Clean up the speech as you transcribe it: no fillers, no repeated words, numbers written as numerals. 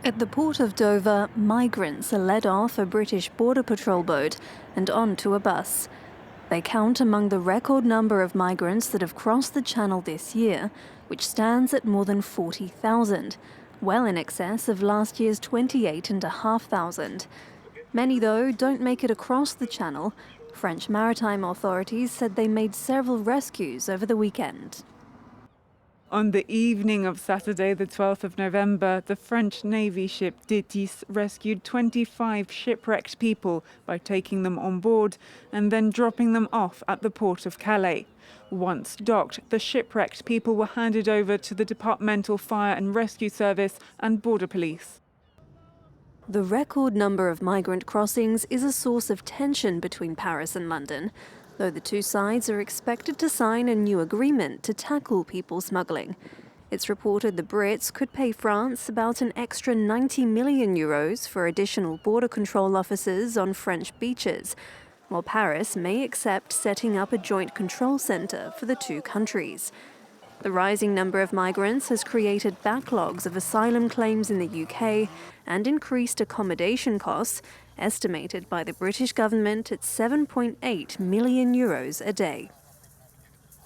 At the port of Dover, migrants are led off a British border patrol boat and onto a bus. They count among the record number of migrants that have crossed the Channel this year, which stands at more than 40,000, well in excess of last year's 28,500. Many, though, don't make it across the Channel. French maritime authorities said they made several rescues over the weekend. On the evening of Saturday, the 12th of November, the French Navy ship Détis rescued 25 shipwrecked people by taking them on board and then dropping them off at the port of Calais. Once docked, the shipwrecked people were handed over to the Departmental Fire and Rescue Service and Border Police. The record number of migrant crossings is a source of tension between Paris and London, though the two sides are expected to sign a new agreement to tackle people smuggling. It's reported the Brits could pay France about an extra 90 million euros for additional border control officers on French beaches, while Paris may accept setting up a joint control centre for the two countries. The rising number of migrants has created backlogs of asylum claims in the UK and increased accommodation costs, estimated by the British government at €7.8 million a day.